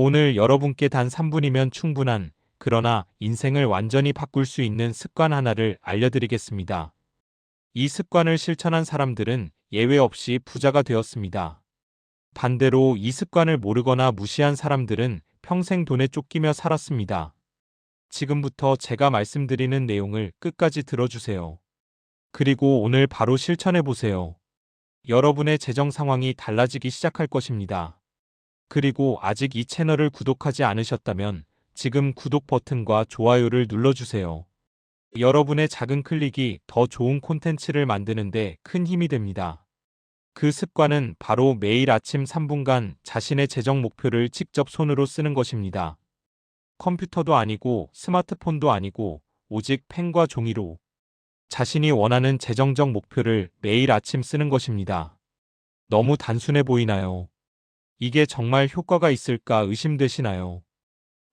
오늘 여러분께 단 3분이면 충분한, 그러나 인생을 완전히 바꿀 수 있는 습관 하나를 알려드리겠습니다. 이 습관을 실천한 사람들은 예외 없이 부자가 되었습니다. 반대로 이 습관을 모르거나 무시한 사람들은 평생 돈에 쫓기며 살았습니다. 지금부터 제가 말씀드리는 내용을 끝까지 들어주세요. 그리고 오늘 바로 실천해 보세요. 여러분의 재정 상황이 달라지기 시작할 것입니다. 그리고 아직 이 채널을 구독하지 않으셨다면 지금 구독 버튼과 좋아요를 눌러주세요. 여러분의 작은 클릭이 더 좋은 콘텐츠를 만드는데 큰 힘이 됩니다. 그 습관은 바로 매일 아침 3분간 자신의 재정 목표를 직접 손으로 쓰는 것입니다. 컴퓨터도 아니고 스마트폰도 아니고 오직 펜과 종이로 자신이 원하는 재정적 목표를 매일 아침 쓰는 것입니다. 너무 단순해 보이나요? 이게 정말 효과가 있을까 의심되시나요?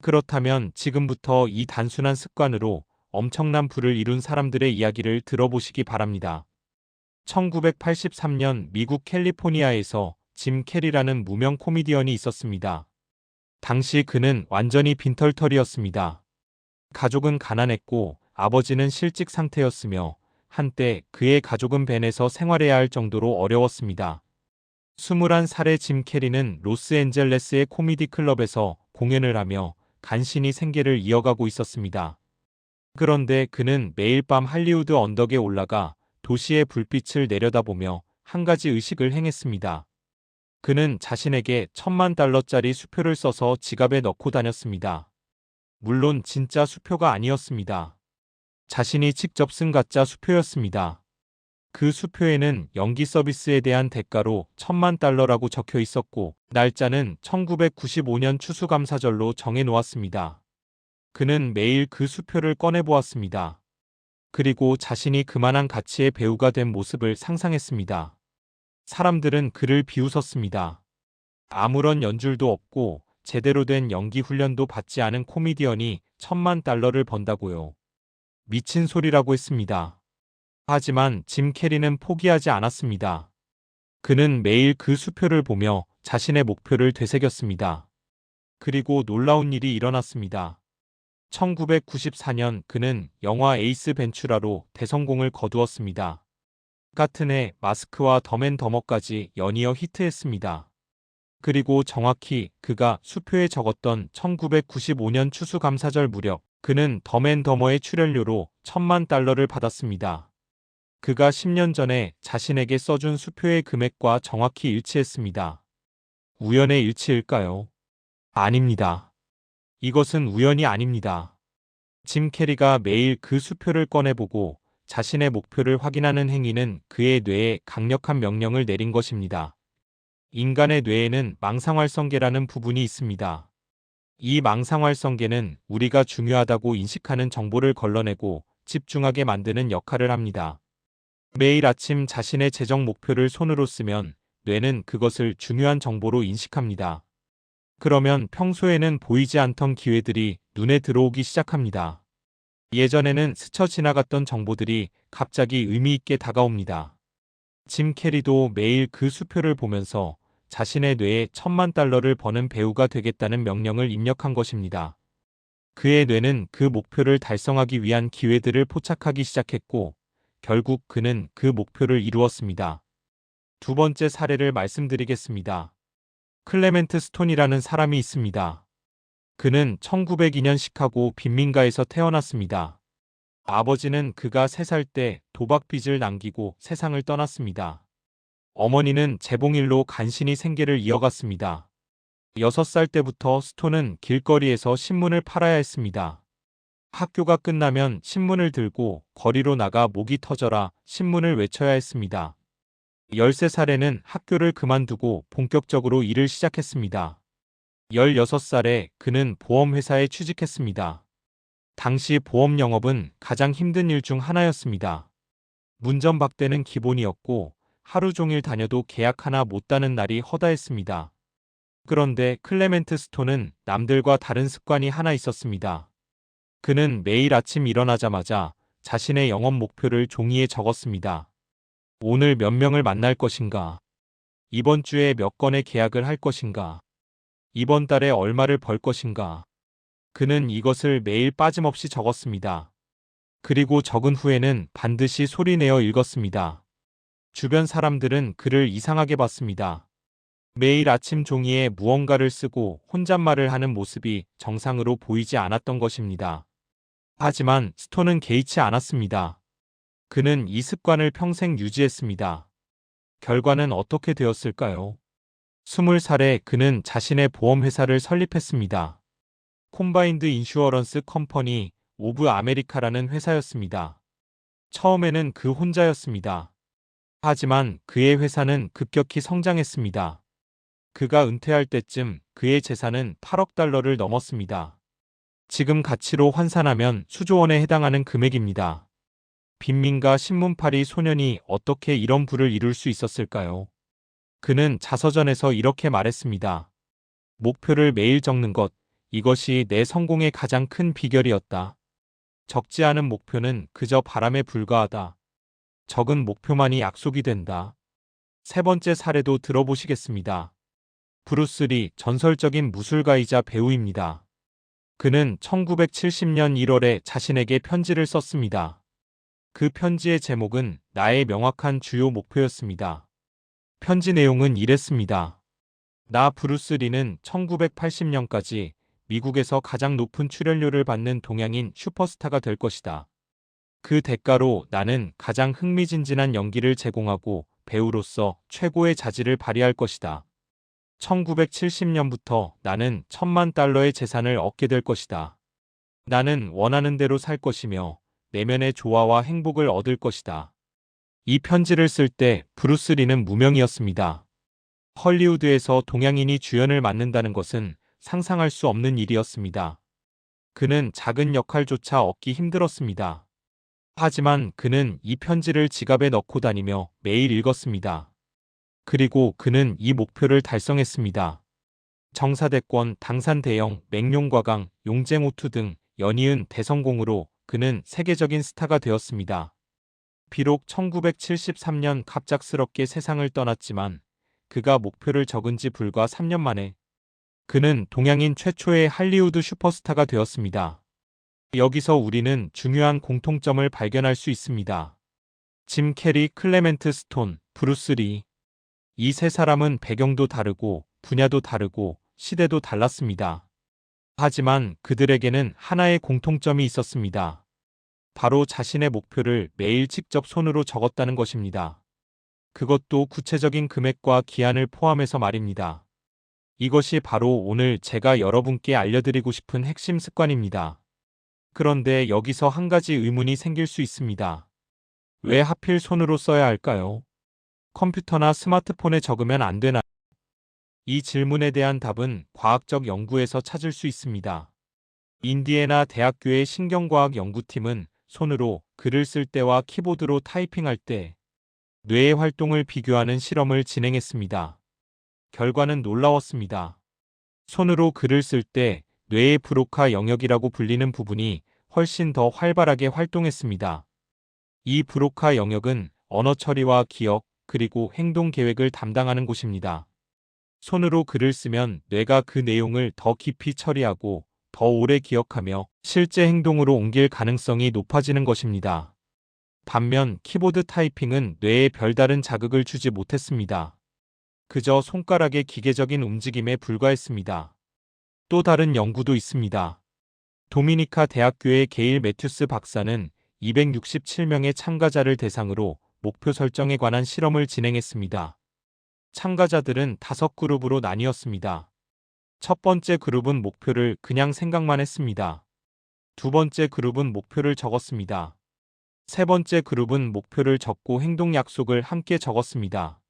그렇다면 지금부터 이 단순한 습관으로 엄청난 부를 이룬 사람들의 이야기를 들어보시기 바랍니다. 1983년 미국 캘리포니아에서 짐 캐리라는 무명 코미디언이 있었습니다. 당시 그는 완전히 빈털터리였습니다. 가족은 가난했고 아버지는 실직 상태였으며 한때 그의 가족은 밴에서 생활해야 할 정도로 어려웠습니다. 21살의 짐 캐리는 로스앤젤레스의 코미디 클럽에서 공연을 하며 간신히 생계를 이어가고 있었습니다. 그런데 그는 매일 밤 할리우드 언덕에 올라가 도시의 불빛을 내려다보며 한 가지 의식을 행했습니다. 그는 자신에게 $10,000짜리 수표를 써서 지갑에 넣고 다녔습니다. 물론 진짜 수표가 아니었습니다. 자신이 직접 쓴 가짜 수표였습니다. 그 수표에는 연기 서비스에 대한 대가로 $10,000,000라고 적혀 있었고 날짜는 1995년 추수감사절로 정해 놓았습니다. 그는 매일 그 수표를 꺼내 보았습니다. 그리고 자신이 그만한 가치의 배우가 된 모습을 상상했습니다. 사람들은 그를 비웃었습니다. 아무런 연줄도 없고 제대로 된 연기 훈련도 받지 않은 코미디언이 $10,000,000를 번다고요. 미친 소리라고 했습니다. 하지만 짐 캐리는 포기하지 않았습니다. 그는 매일 그 수표를 보며 자신의 목표를 되새겼습니다. 그리고 놀라운 일이 일어났습니다. 1994년 그는 영화 에이스 벤츄라로 대성공을 거두었습니다. 같은 해 마스크와 덤앤더머까지 연이어 히트했습니다. 그리고 정확히 그가 수표에 적었던 1995년 추수감사절 무렵 그는 덤앤더머의 출연료로 $10,000,000를 받았습니다. 그가 10년 전에 자신에게 써준 수표의 금액과 정확히 일치했습니다. 우연의 일치일까요? 아닙니다. 이것은 우연이 아닙니다. 짐 캐리가 매일 그 수표를 꺼내보고 자신의 목표를 확인하는 행위는 그의 뇌에 강력한 명령을 내린 것입니다. 인간의 뇌에는 망상활성계라는 부분이 있습니다. 이 망상활성계는 우리가 중요하다고 인식하는 정보를 걸러내고 집중하게 만드는 역할을 합니다. 매일 아침 자신의 재정 목표를 손으로 쓰면 뇌는 그것을 중요한 정보로 인식합니다. 그러면 평소에는 보이지 않던 기회들이 눈에 들어오기 시작합니다. 예전에는 스쳐 지나갔던 정보들이 갑자기 의미 있게 다가옵니다. 짐 캐리도 매일 그 수표를 보면서 자신의 뇌에 $10,000,000를 버는 배우가 되겠다는 명령을 입력한 것입니다. 그의 뇌는 그 목표를 달성하기 위한 기회들을 포착하기 시작했고 결국 그는 그 목표를 이루었습니다. 두 번째 사례를 말씀드리겠습니다. 클레멘트 스톤이라는 사람이 있습니다. 그는 1902년 시카고 빈민가에서 태어났습니다. 아버지는 그가 3살 때 도박 빚을 남기고 세상을 떠났습니다. 어머니는 재봉일로 간신히 생계를 이어갔습니다. 6살 때부터 스톤은 길거리에서 신문을 팔아야 했습니다. 학교가 끝나면 신문을 들고 거리로 나가 목이 터져라 신문을 외쳐야 했습니다. 13살에는 학교를 그만두고 본격적으로 일을 시작했습니다. 16살에 그는 보험회사에 취직했습니다. 당시 보험 영업은 가장 힘든 일 중 하나였습니다. 문전박대는 기본이었고 하루 종일 다녀도 계약 하나 못 따는 날이 허다했습니다. 그런데 클레멘트 스톤은 남들과 다른 습관이 하나 있었습니다. 그는 매일 아침 일어나자마자 자신의 영업 목표를 종이에 적었습니다. 오늘 몇 명을 만날 것인가? 이번 주에 몇 건의 계약을 할 것인가? 이번 달에 얼마를 벌 것인가. 그는 이것을 매일 빠짐없이 적었습니다. 그리고 적은 후에는 반드시 소리내어 읽었습니다. 주변 사람들은 그를 이상하게 봤습니다. 매일 아침 종이에 무언가를 쓰고 혼잣말을 하는 모습이 정상으로 보이지 않았던 것입니다. 하지만 스톤은 개의치 않았습니다. 그는 이 습관을 평생 유지했습니다. 결과는 어떻게 되었을까요? 20살에 그는 자신의 보험회사를 설립했습니다. 콤바인드 인슈어런스 컴퍼니 오브 아메리카라는 회사였습니다. 처음에는 그 혼자였습니다. 하지만 그의 회사는 급격히 성장했습니다. 그가 은퇴할 때쯤 그의 재산은 8억 달러를 넘었습니다. 지금 가치로 환산하면 수조 원에 해당하는 금액입니다. 빈민가 신문팔이 소년이 어떻게 이런 부를 이룰 수 있었을까요? 그는 자서전에서 이렇게 말했습니다. 목표를 매일 적는 것, 이것이 내 성공의 가장 큰 비결이었다. 적지 않은 목표는 그저 바람에 불과하다. 적은 목표만이 약속이 된다. 세 번째 사례도 들어보시겠습니다. 브루스 리, 전설적인 무술가이자 배우입니다. 그는 1970년 1월에 자신에게 편지를 썼습니다. 그 편지의 제목은 나의 명확한 주요 목표였습니다. 편지 내용은 이랬습니다. 나 브루스 리는 1980년까지 미국에서 가장 높은 출연료를 받는 동양인 슈퍼스타가 될 것이다. 그 대가로 나는 가장 흥미진진한 연기를 제공하고 배우로서 최고의 자질을 발휘할 것이다. 1970년부터 나는 1,000만 달러의 재산을 얻게 될 것이다. 나는 원하는 대로 살 것이며 내면의 조화와 행복을 얻을 것이다. 이 편지를 쓸 때 브루스 리는 무명이었습니다. 헐리우드에서 동양인이 주연을 맡는다는 것은 상상할 수 없는 일이었습니다. 그는 작은 역할조차 얻기 힘들었습니다. 하지만 그는 이 편지를 지갑에 넣고 다니며 매일 읽었습니다. 그리고 그는 이 목표를 달성했습니다. 정사대권, 당산대영, 맹룡과강, 용쟁호투 등 연이은 대성공으로 그는 세계적인 스타가 되었습니다. 비록 1973년 갑작스럽게 세상을 떠났지만 그가 목표를 적은 지 불과 3년 만에 그는 동양인 최초의 할리우드 슈퍼스타가 되었습니다. 여기서 우리는 중요한 공통점을 발견할 수 있습니다. 짐 캐리, 클레멘트 스톤, 브루스 리. 이 세 사람은 배경도 다르고 분야도 다르고 시대도 달랐습니다. 하지만 그들에게는 하나의 공통점이 있었습니다. 바로 자신의 목표를 매일 직접 손으로 적었다는 것입니다. 그것도 구체적인 금액과 기한을 포함해서 말입니다. 이것이 바로 오늘 제가 여러분께 알려드리고 싶은 핵심 습관입니다. 그런데 여기서 한 가지 의문이 생길 수 있습니다. 왜 하필 손으로 써야 할까요? 컴퓨터나 스마트폰에 적으면 안 되나요? 이 질문에 대한 답은 과학적 연구에서 찾을 수 있습니다. 인디애나 대학교의 신경과학 연구팀은 손으로 글을 쓸 때와 키보드로 타이핑할 때 뇌의 활동을 비교하는 실험을 진행했습니다. 결과는 놀라웠습니다. 손으로 글을 쓸 때 뇌의 브로카 영역이라고 불리는 부분이 훨씬 더 활발하게 활동했습니다. 이 브로카 영역은 언어 처리와 기억, 그리고 행동 계획을 담당하는 곳입니다. 손으로 글을 쓰면 뇌가 그 내용을 더 깊이 처리하고 더 오래 기억하며 실제 행동으로 옮길 가능성이 높아지는 것입니다. 반면 키보드 타이핑은 뇌에 별다른 자극을 주지 못했습니다. 그저 손가락의 기계적인 움직임에 불과했습니다. 또 다른 연구도 있습니다. 도미니카 대학교의 게일 매튜스 박사는 267명의 참가자를 대상으로 목표 설정에 관한 실험을 진행했습니다. 참가자들은 5그룹으로 나뉘었습니다. 첫 번째 그룹은 목표를 그냥 생각만 했습니다. 두 번째 그룹은 목표를 적었습니다. 세 번째 그룹은 목표를 적고 행동 약속을 함께 적었습니다.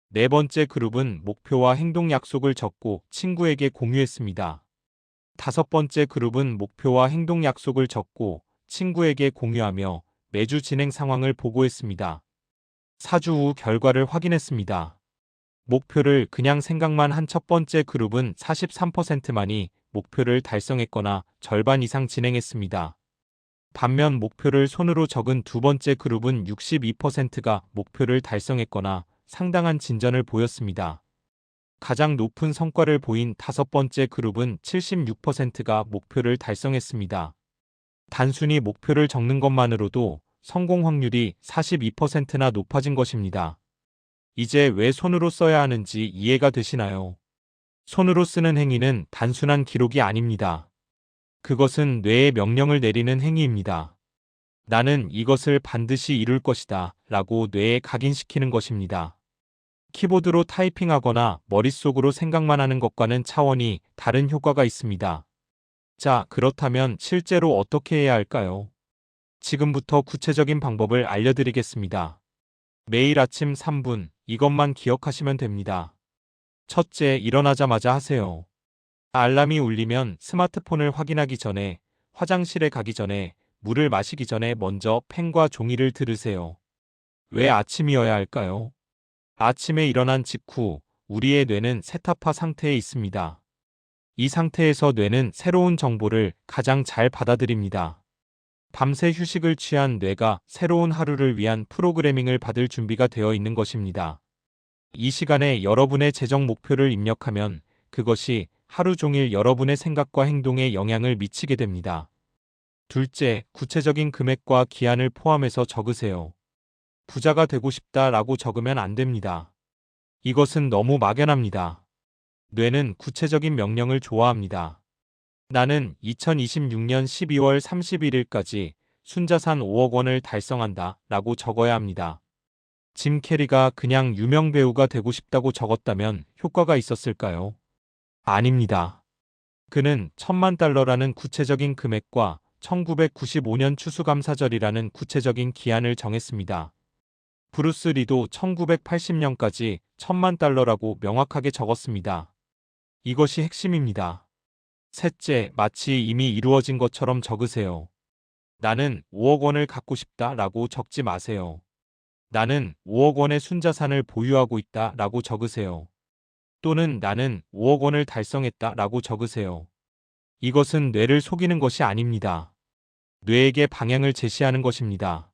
네 번째 그룹은 목표와 행동 약속을 적고 친구에게 공유했습니다. 다섯 번째 그룹은 목표와 행동 약속을 적고 친구에게 공유하며 매주 진행 상황을 보고했습니다. 4주 후 결과를 확인했습니다. 목표를 그냥 생각만 한 첫 번째 그룹은 43%만이 목표를 달성했거나 절반 이상 진행했습니다. 반면 목표를 손으로 적은 두 번째 그룹은 62%가 목표를 달성했거나 상당한 진전을 보였습니다. 가장 높은 성과를 보인 5번째 그룹은 76%가 목표를 달성했습니다. 단순히 목표를 적는 것만으로도 성공 확률이 42%나 높아진 것입니다. 이제 왜 손으로 써야 하는지 이해가 되시나요? 손으로 쓰는 행위는 단순한 기록이 아닙니다. 그것은 뇌에 명령을 내리는 행위입니다. 나는 이것을 반드시 이룰 것이다 라고 뇌에 각인시키는 것입니다. 키보드로 타이핑하거나 머릿속으로 생각만 하는 것과는 차원이 다른 효과가 있습니다. 자, 그렇다면 실제로 어떻게 해야 할까요? 지금부터 구체적인 방법을 알려드리겠습니다. 매일 아침 3분, 이것만 기억하시면 됩니다. 첫째, 일어나자마자 하세요. 알람이 울리면 스마트폰을 확인하기 전에, 화장실에 가기 전에, 물을 마시기 전에 먼저 펜과 종이를 들으세요. 왜 아침이어야 할까요? 아침에 일어난 직후 우리의 뇌는 세타파 상태에 있습니다. 이 상태에서 뇌는 새로운 정보를 가장 잘 받아들입니다. 밤새 휴식을 취한 뇌가 새로운 하루를 위한 프로그래밍을 받을 준비가 되어 있는 것입니다. 이 시간에 여러분의 재정 목표를 입력하면 그것이 하루 종일 여러분의 생각과 행동에 영향을 미치게 됩니다. 둘째, 구체적인 금액과 기한을 포함해서 적으세요. 부자가 되고 싶다라고 적으면 안 됩니다. 이것은 너무 막연합니다. 뇌는 구체적인 명령을 좋아합니다. 나는 2026년 12월 31일까지 순자산 5억 원을 달성한다 라고 적어야 합니다. 짐 캐리가 그냥 유명 배우가 되고 싶다고 적었다면 효과가 있었을까요? 아닙니다. 그는 1,000만 달러라는 구체적인 금액과 1995년 추수감사절이라는 구체적인 기한을 정했습니다. 브루스 리도 1980년까지 1,000만 달러라고 명확하게 적었습니다. 이것이 핵심입니다. 셋째, 마치 이미 이루어진 것처럼 적으세요. 나는 5억 원을 갖고 싶다 라고 적지 마세요. 나는 5억 원의 순자산을 보유하고 있다 라고 적으세요. 또는 나는 5억 원을 달성했다 라고 적으세요. 이것은 뇌를 속이는 것이 아닙니다. 뇌에게 방향을 제시하는 것입니다.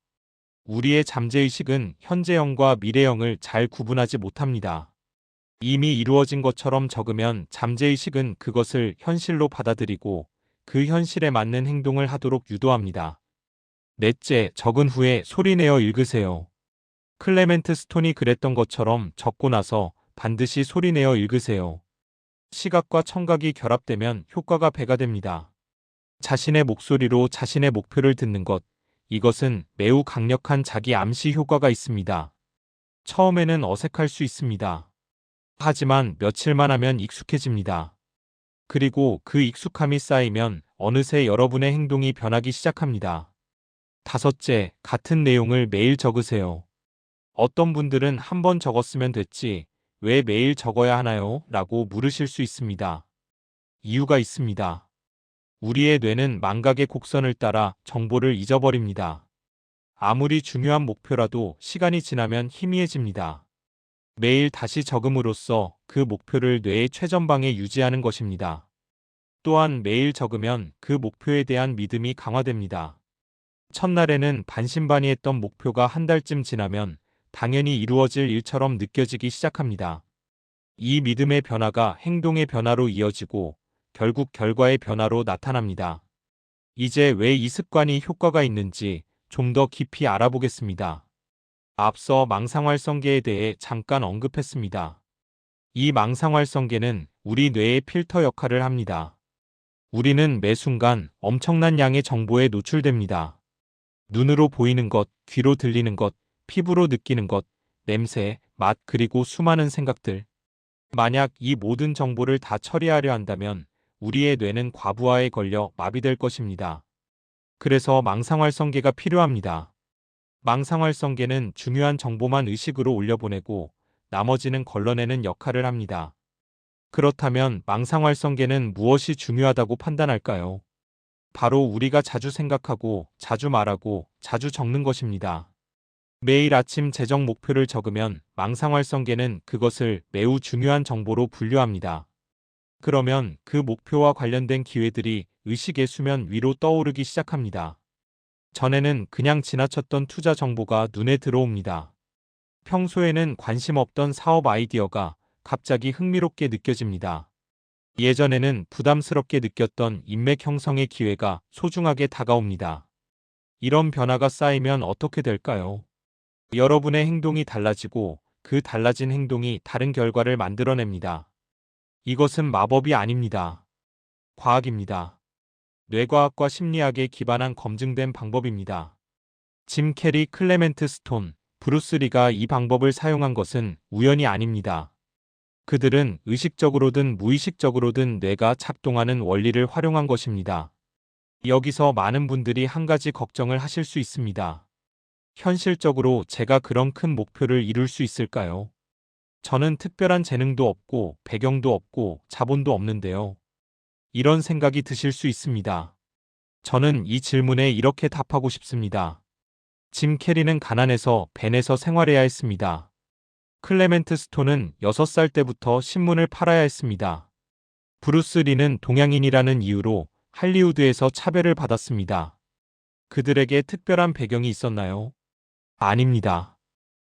우리의 잠재의식은 현재형과 미래형을 잘 구분하지 못합니다. 이미 이루어진 것처럼 적으면 잠재의식은 그것을 현실로 받아들이고 그 현실에 맞는 행동을 하도록 유도합니다. 넷째, 적은 후에 소리내어 읽으세요. 클레멘트 스톤이 그랬던 것처럼 적고 나서 반드시 소리내어 읽으세요. 시각과 청각이 결합되면 효과가 배가 됩니다. 자신의 목소리로 자신의 목표를 듣는 것, 이것은 매우 강력한 자기 암시 효과가 있습니다. 처음에는 어색할 수 있습니다. 하지만 며칠만 하면 익숙해집니다. 그리고 그 익숙함이 쌓이면 어느새 여러분의 행동이 변하기 시작합니다. 다섯째, 같은 내용을 매일 적으세요. 어떤 분들은 한 번 적었으면 됐지, 왜 매일 적어야 하나요? 라고 물으실 수 있습니다. 이유가 있습니다. 우리의 뇌는 망각의 곡선을 따라 정보를 잊어버립니다. 아무리 중요한 목표라도 시간이 지나면 희미해집니다. 매일 다시 적음으로써 그 목표를 뇌의 최전방에 유지하는 것입니다. 또한 매일 적으면 그 목표에 대한 믿음이 강화됩니다. 첫날에는 반신반의했던 목표가 한 달쯤 지나면 당연히 이루어질 일처럼 느껴지기 시작합니다. 이 믿음의 변화가 행동의 변화로 이어지고 결국 결과의 변화로 나타납니다. 이제 왜 이 습관이 효과가 있는지 좀 더 깊이 알아보겠습니다. 앞서 망상활성계에 대해 잠깐 언급했습니다. 이 망상활성계는 우리 뇌의 필터 역할을 합니다. 우리는 매 순간 엄청난 양의 정보에 노출됩니다. 눈으로 보이는 것, 귀로 들리는 것, 피부로 느끼는 것, 냄새, 맛, 그리고 수많은 생각들. 만약 이 모든 정보를 다 처리하려 한다면 우리의 뇌는 과부하에 걸려 마비될 것입니다. 그래서 망상활성계가 필요합니다. 망상활성계는 중요한 정보만 의식으로 올려보내고 나머지는 걸러내는 역할을 합니다. 그렇다면 망상활성계는 무엇이 중요하다고 판단할까요? 바로 우리가 자주 생각하고 자주 말하고 자주 적는 것입니다. 매일 아침 재정 목표를 적으면 망상활성계는 그것을 매우 중요한 정보로 분류합니다. 그러면 그 목표와 관련된 기회들이 의식의 수면 위로 떠오르기 시작합니다. 전에는 그냥 지나쳤던 투자 정보가 눈에 들어옵니다. 평소에는 관심 없던 사업 아이디어가 갑자기 흥미롭게 느껴집니다. 예전에는 부담스럽게 느꼈던 인맥 형성의 기회가 소중하게 다가옵니다. 이런 변화가 쌓이면 어떻게 될까요? 여러분의 행동이 달라지고 그 달라진 행동이 다른 결과를 만들어냅니다. 이것은 마법이 아닙니다. 과학입니다. 뇌과학과 심리학에 기반한 검증된 방법입니다. 짐 캐리, 클레멘트 스톤, 브루스 리가 이 방법을 사용한 것은 우연이 아닙니다. 그들은 의식적으로든 무의식적으로든 뇌가 작동하는 원리를 활용한 것입니다. 여기서 많은 분들이 한 가지 걱정을 하실 수 있습니다. 현실적으로 제가 그런 큰 목표를 이룰 수 있을까요? 저는 특별한 재능도 없고 배경도 없고 자본도 없는데요. 이런 생각이 드실 수 있습니다. 저는 이 질문에 이렇게 답하고 싶습니다. 짐 캐리는 가난해서 벤에서 생활해야 했습니다. 클레멘트 스톤은 6살 때부터 신문을 팔아야 했습니다. 브루스 리는 동양인이라는 이유로 할리우드에서 차별을 받았습니다. 그들에게 특별한 배경이 있었나요? 아닙니다.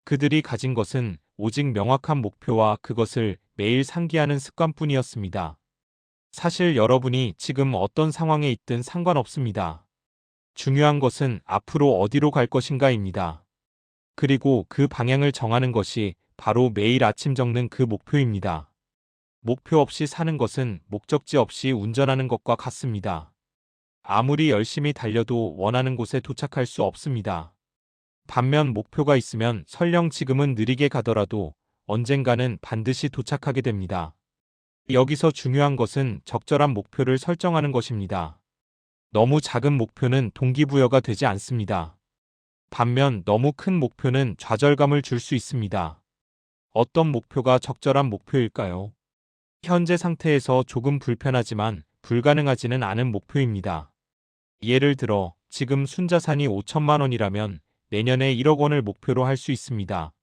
그들이 가진 것은 오직 명확한 목표와 그것을 매일 상기하는 습관뿐이었습니다. 사실 여러분이 지금 어떤 상황에 있든 상관없습니다. 중요한 것은 앞으로 어디로 갈 것인가입니다. 그리고 그 방향을 정하는 것이 바로 매일 아침 적는 그 목표입니다. 목표 없이 사는 것은 목적지 없이 운전하는 것과 같습니다. 아무리 열심히 달려도 원하는 곳에 도착할 수 없습니다. 반면 목표가 있으면 설령 지금은 느리게 가더라도 언젠가는 반드시 도착하게 됩니다. 여기서 중요한 것은 적절한 목표를 설정하는 것입니다. 너무 작은 목표는 동기부여가 되지 않습니다. 반면 너무 큰 목표는 좌절감을 줄 수 있습니다. 어떤 목표가 적절한 목표일까요? 현재 상태에서 조금 불편하지만 불가능하지는 않은 목표입니다. 예를 들어 지금 순자산이 5천만 원이라면 내년에 1억 원을 목표로 할 수 있습니다.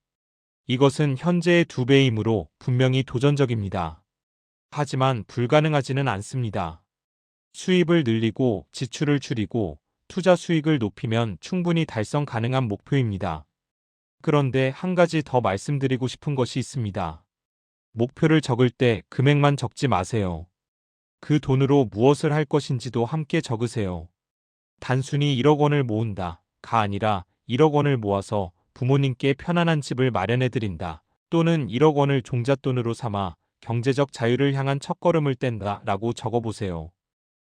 이것은 현재의 2배이므로 분명히 도전적입니다. 하지만 불가능하지는 않습니다. 수입을 늘리고 지출을 줄이고 투자 수익을 높이면 충분히 달성 가능한 목표입니다. 그런데 한 가지 더 말씀드리고 싶은 것이 있습니다. 목표를 적을 때 금액만 적지 마세요. 그 돈으로 무엇을 할 것인지도 함께 적으세요. 단순히 1억 원을 모은다가 아니라 1억 원을 모아서 부모님께 편안한 집을 마련해드린다 또는 1억 원을 종잣돈으로 삼아 경제적 자유를 향한 첫걸음을 뗀다 라고 적어보세요.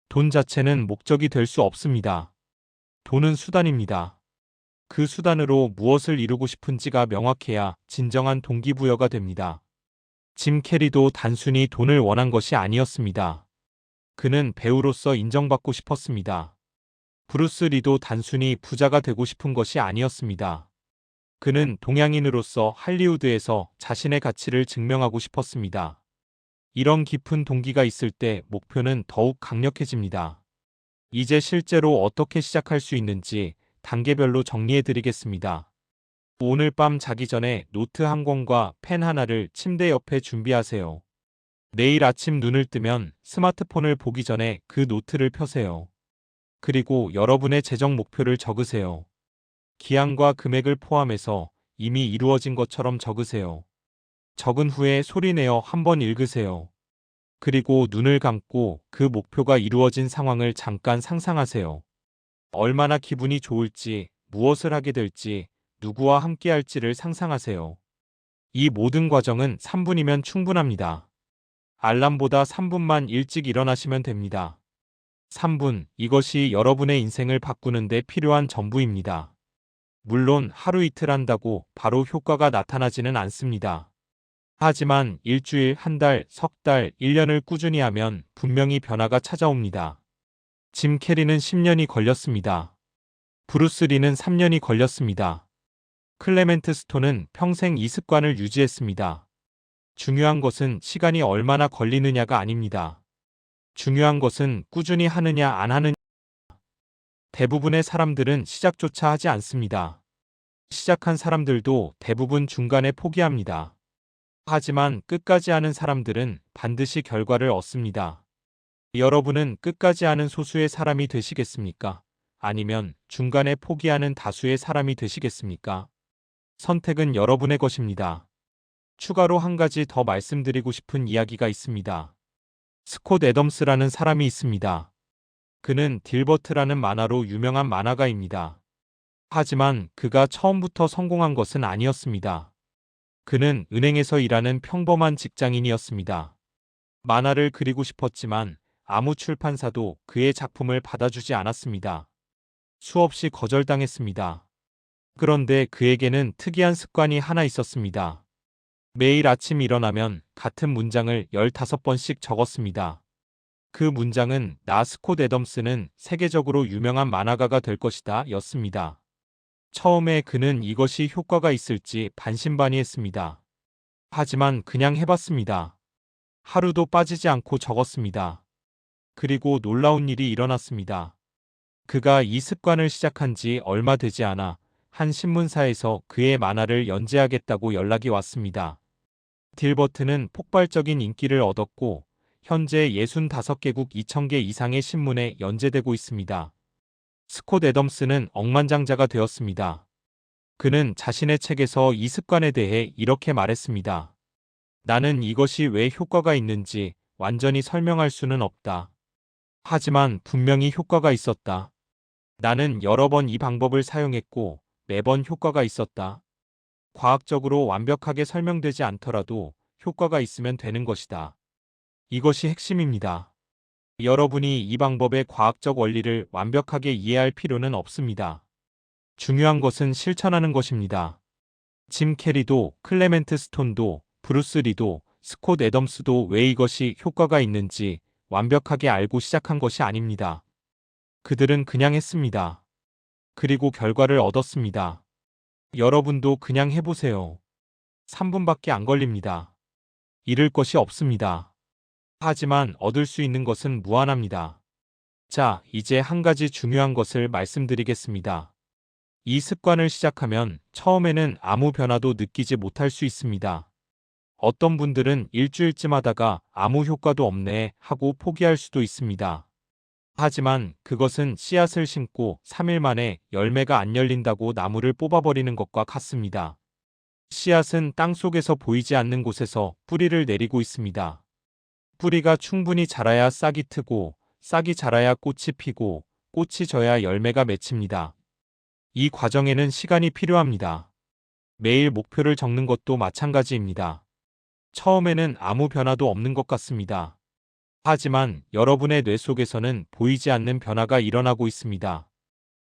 돈 자체는 목적이 될 수 없습니다. 돈은 수단입니다. 그 수단으로 무엇을 이루고 싶은지가 명확해야 진정한 동기부여가 됩니다. 짐 캐리도 단순히 돈을 원한 것이 아니었습니다. 그는 배우로서 인정받고 싶었습니다. 브루스 리도 단순히 부자가 되고 싶은 것이 아니었습니다. 그는 동양인으로서 할리우드에서 자신의 가치를 증명하고 싶었습니다. 이런 깊은 동기가 있을 때 목표는 더욱 강력해집니다. 이제 실제로 어떻게 시작할 수 있는지 단계별로 정리해 드리겠습니다. 오늘 밤 자기 전에 노트 한 권과 펜 하나를 침대 옆에 준비하세요. 내일 아침 눈을 뜨면 스마트폰을 보기 전에 그 노트를 펴세요. 그리고 여러분의 재정 목표를 적으세요. 기한과 금액을 포함해서 이미 이루어진 것처럼 적으세요. 적은 후에 소리내어 한번 읽으세요. 그리고 눈을 감고 그 목표가 이루어진 상황을 잠깐 상상하세요. 얼마나 기분이 좋을지, 무엇을 하게 될지, 누구와 함께 할지를 상상하세요. 이 모든 과정은 3분이면 충분합니다. 알람보다 3분만 일찍 일어나시면 됩니다. 3분, 이것이 여러분의 인생을 바꾸는 데 필요한 전부입니다. 물론 하루 이틀 한다고 바로 효과가 나타나지는 않습니다. 하지만 일주일, 한 달, 석 달, 1년을 꾸준히 하면 분명히 변화가 찾아옵니다. 짐 캐리는 10년이 걸렸습니다. 브루스 리는 3년이 걸렸습니다. 클레멘트 스톤은 평생 이 습관을 유지했습니다. 중요한 것은 시간이 얼마나 걸리느냐가 아닙니다. 중요한 것은 꾸준히 하느냐 안 하느냐. 대부분의 사람들은 시작조차 하지 않습니다. 시작한 사람들도 대부분 중간에 포기합니다. 하지만 끝까지 하는 사람들은 반드시 결과를 얻습니다. 여러분은 끝까지 하는 소수의 사람이 되시겠습니까? 아니면 중간에 포기하는 다수의 사람이 되시겠습니까? 선택은 여러분의 것입니다. 추가로 한 가지 더 말씀드리고 싶은 이야기가 있습니다. 스콧 애덤스라는 사람이 있습니다. 그는 딜버트라는 만화로 유명한 만화가입니다. 하지만 그가 처음부터 성공한 것은 아니었습니다. 그는 은행에서 일하는 평범한 직장인이었습니다. 만화를 그리고 싶었지만 아무 출판사도 그의 작품을 받아주지 않았습니다. 수없이 거절당했습니다. 그런데 그에게는 특이한 습관이 하나 있었습니다. 매일 아침 일어나면 같은 문장을 15번씩 적었습니다. 그 문장은 나 스콧 애덤스는 세계적으로 유명한 만화가가 될 것이다 였습니다. 처음에 그는 이것이 효과가 있을지 반신반의했습니다. 하지만 그냥 해봤습니다. 하루도 빠지지 않고 적었습니다. 그리고 놀라운 일이 일어났습니다. 그가 이 습관을 시작한 지 얼마 되지 않아 한 신문사에서 그의 만화를 연재하겠다고 연락이 왔습니다. 딜버트는 폭발적인 인기를 얻었고 현재 65개국 2,000개 이상의 신문에 연재되고 있습니다. 스콧 애덤스는 억만장자가 되었습니다. 그는 자신의 책에서 이 습관에 대해 이렇게 말했습니다. 나는 이것이 왜 효과가 있는지 완전히 설명할 수는 없다. 하지만 분명히 효과가 있었다. 나는 여러 번 이 방법을 사용했고 매번 효과가 있었다. 과학적으로 완벽하게 설명되지 않더라도 효과가 있으면 되는 것이다. 이것이 핵심입니다. 여러분이 이 방법의 과학적 원리를 완벽하게 이해할 필요는 없습니다. 중요한 것은 실천하는 것입니다. 짐 캐리도, 클레멘트 스톤도, 브루스 리도, 스콧 애덤스도 왜 이것이 효과가 있는지 완벽하게 알고 시작한 것이 아닙니다. 그들은 그냥 했습니다. 그리고 결과를 얻었습니다. 여러분도 그냥 해보세요. 3분밖에 안 걸립니다. 잃을 것이 없습니다. 하지만 얻을 수 있는 것은 무한합니다. 자, 이제 한 가지 중요한 것을 말씀드리겠습니다. 이 습관을 시작하면 처음에는 아무 변화도 느끼지 못할 수 있습니다. 어떤 분들은 일주일쯤 하다가 아무 효과도 없네 하고 포기할 수도 있습니다. 하지만 그것은 씨앗을 심고 3일 만에 열매가 안 열린다고 나무를 뽑아버리는 것과 같습니다. 씨앗은 땅 속에서 보이지 않는 곳에서 뿌리를 내리고 있습니다. 뿌리가 충분히 자라야 싹이 트고 싹이 자라야 꽃이 피고 꽃이 져야 열매가 맺힙니다. 이 과정에는 시간이 필요합니다. 매일 목표를 적는 것도 마찬가지입니다. 처음에는 아무 변화도 없는 것 같습니다. 하지만 여러분의 뇌 속에서는 보이지 않는 변화가 일어나고 있습니다.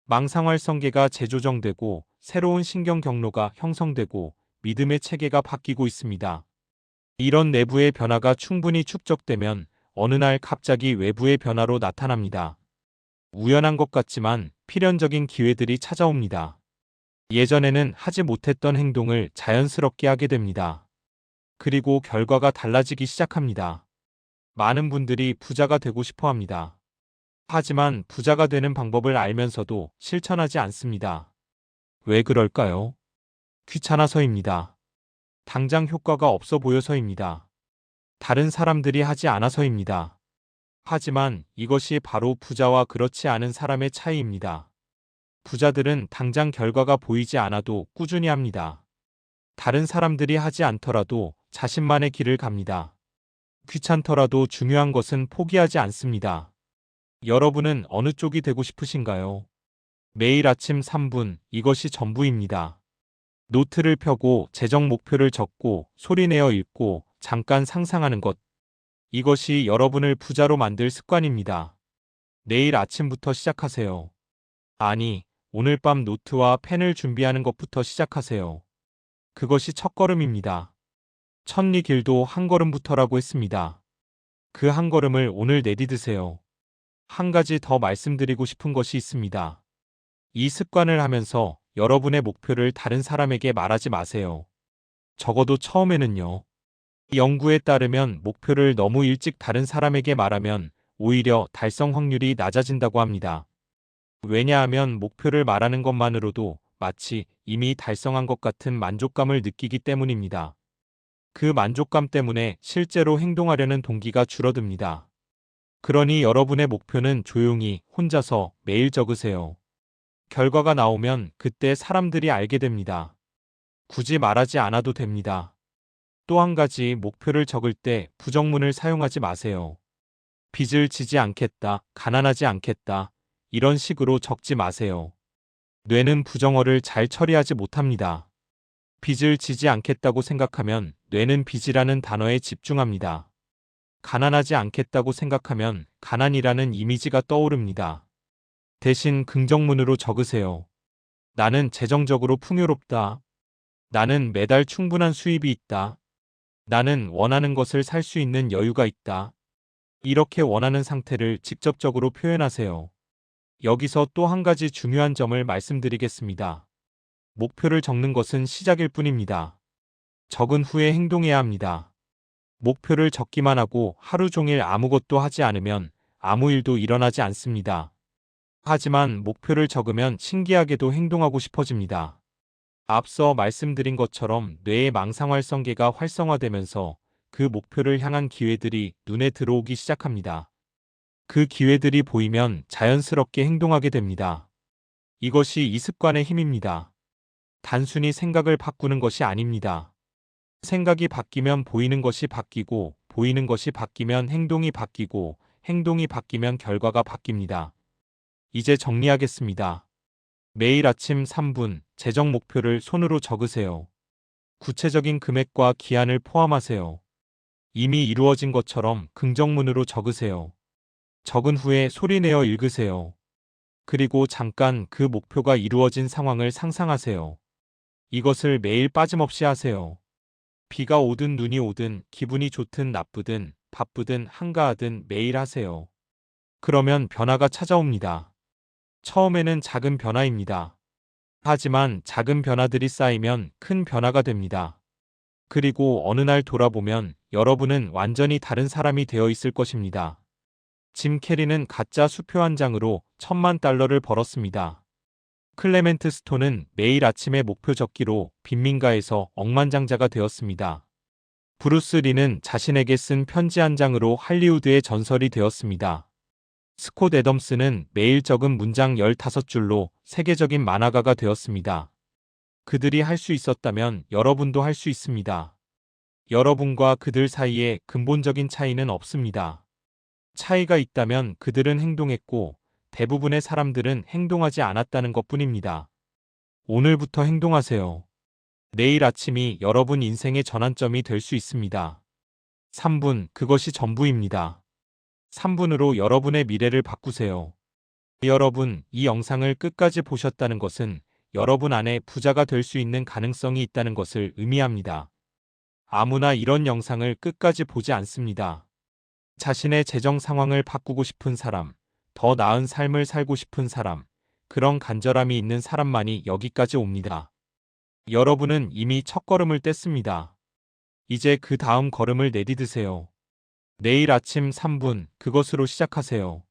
망상활성계가 재조정되고 새로운 신경 경로가 형성되고 믿음의 체계가 바뀌고 있습니다. 이런 내부의 변화가 충분히 축적되면 어느 날 갑자기 외부의 변화로 나타납니다. 우연한 것 같지만 필연적인 기회들이 찾아옵니다. 예전에는 하지 못했던 행동을 자연스럽게 하게 됩니다. 그리고 결과가 달라지기 시작합니다. 많은 분들이 부자가 되고 싶어 합니다. 하지만 부자가 되는 방법을 알면서도 실천하지 않습니다. 왜 그럴까요? 귀찮아서입니다. 당장 효과가 없어 보여서입니다. 다른 사람들이 하지 않아서입니다. 하지만 이것이 바로 부자와 그렇지 않은 사람의 차이입니다. 부자들은 당장 결과가 보이지 않아도 꾸준히 합니다. 다른 사람들이 하지 않더라도 자신만의 길을 갑니다. 귀찮더라도 중요한 것은 포기하지 않습니다. 여러분은 어느 쪽이 되고 싶으신가요? 매일 아침 3분, 이것이 전부입니다. 노트를 펴고 재정 목표를 적고 소리내어 읽고 잠깐 상상하는 것. 이것이 여러분을 부자로 만들 습관입니다. 내일 아침부터 시작하세요. 아니, 오늘 밤 노트와 펜을 준비하는 것부터 시작하세요. 그것이 첫걸음입니다. 천리 길도 한 걸음부터라고 했습니다. 그 한 걸음을 오늘 내디드세요. 한 가지 더 말씀드리고 싶은 것이 있습니다. 이 습관을 하면서 여러분의 목표를 다른 사람에게 말하지 마세요. 적어도 처음에는요. 연구에 따르면 목표를 너무 일찍 다른 사람에게 말하면 오히려 달성 확률이 낮아진다고 합니다. 왜냐하면 목표를 말하는 것만으로도 마치 이미 달성한 것 같은 만족감을 느끼기 때문입니다. 그 만족감 때문에 실제로 행동하려는 동기가 줄어듭니다. 그러니 여러분의 목표는 조용히 혼자서 매일 적으세요. 결과가 나오면 그때 사람들이 알게 됩니다. 굳이 말하지 않아도 됩니다. 또 한 가지, 목표를 적을 때 부정문을 사용하지 마세요. 빚을 지지 않겠다, 가난하지 않겠다, 이런 식으로 적지 마세요. 뇌는 부정어를 잘 처리하지 못합니다. 빚을 지지 않겠다고 생각하면 뇌는 빚이라는 단어에 집중합니다. 가난하지 않겠다고 생각하면 가난이라는 이미지가 떠오릅니다. 대신 긍정문으로 적으세요. 나는 재정적으로 풍요롭다. 나는 매달 충분한 수입이 있다. 나는 원하는 것을 살 수 있는 여유가 있다. 이렇게 원하는 상태를 직접적으로 표현하세요. 여기서 또 한 가지 중요한 점을 말씀드리겠습니다. 목표를 적는 것은 시작일 뿐입니다. 적은 후에 행동해야 합니다. 목표를 적기만 하고 하루 종일 아무것도 하지 않으면 아무 일도 일어나지 않습니다. 하지만 목표를 적으면 신기하게도 행동하고 싶어집니다. 앞서 말씀드린 것처럼 뇌의 망상활성계가 활성화되면서 그 목표를 향한 기회들이 눈에 들어오기 시작합니다. 그 기회들이 보이면 자연스럽게 행동하게 됩니다. 이것이 이 습관의 힘입니다. 단순히 생각을 바꾸는 것이 아닙니다. 생각이 바뀌면 보이는 것이 바뀌고, 보이는 것이 바뀌면 행동이 바뀌고, 행동이 바뀌면 결과가 바뀝니다. 이제 정리하겠습니다. 매일 아침 3분, 재정 목표를 손으로 적으세요. 구체적인 금액과 기한을 포함하세요. 이미 이루어진 것처럼 긍정문으로 적으세요. 적은 후에 소리내어 읽으세요. 그리고 잠깐 그 목표가 이루어진 상황을 상상하세요. 이것을 매일 빠짐없이 하세요. 비가 오든 눈이 오든 기분이 좋든 나쁘든 바쁘든 한가하든 매일 하세요. 그러면 변화가 찾아옵니다. 처음에는 작은 변화입니다. 하지만 작은 변화들이 쌓이면 큰 변화가 됩니다. 그리고 어느 날 돌아보면 여러분은 완전히 다른 사람이 되어 있을 것입니다. 짐 캐리는 가짜 수표 한 장으로 $10,000,000를 벌었습니다. 클레멘트 스톤은 매일 아침에 목표 적기로 빈민가에서 억만장자가 되었습니다. 브루스 리는 자신에게 쓴 편지 한 장으로 할리우드의 전설이 되었습니다. 스콧 애덤스는 매일 적은 문장 15줄로 세계적인 만화가가 되었습니다. 그들이 할 수 있었다면 여러분도 할 수 있습니다. 여러분과 그들 사이에 근본적인 차이는 없습니다. 차이가 있다면 그들은 행동했고 대부분의 사람들은 행동하지 않았다는 것뿐입니다. 오늘부터 행동하세요. 내일 아침이 여러분 인생의 전환점이 될 수 있습니다. 3분, 그것이 전부입니다. 3분으로 여러분의 미래를 바꾸세요. 여러분, 이 영상을 끝까지 보셨다는 것은 여러분 안에 부자가 될 수 있는 가능성이 있다는 것을 의미합니다. 아무나 이런 영상을 끝까지 보지 않습니다. 자신의 재정 상황을 바꾸고 싶은 사람, 더 나은 삶을 살고 싶은 사람, 그런 간절함이 있는 사람만이 여기까지 옵니다. 여러분은 이미 첫걸음을 뗐습니다. 이제 그 다음 걸음을 내디드세요. 내일 아침 3분, 그것으로 시작하세요.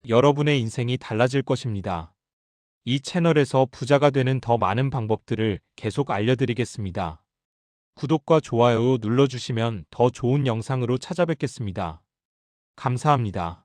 여러분의 인생이 달라질 것입니다. 이 채널에서 부자가 되는 더 많은 방법들을 계속 알려드리겠습니다. 구독과 좋아요 눌러주시면 더 좋은 영상으로 찾아뵙겠습니다. 감사합니다.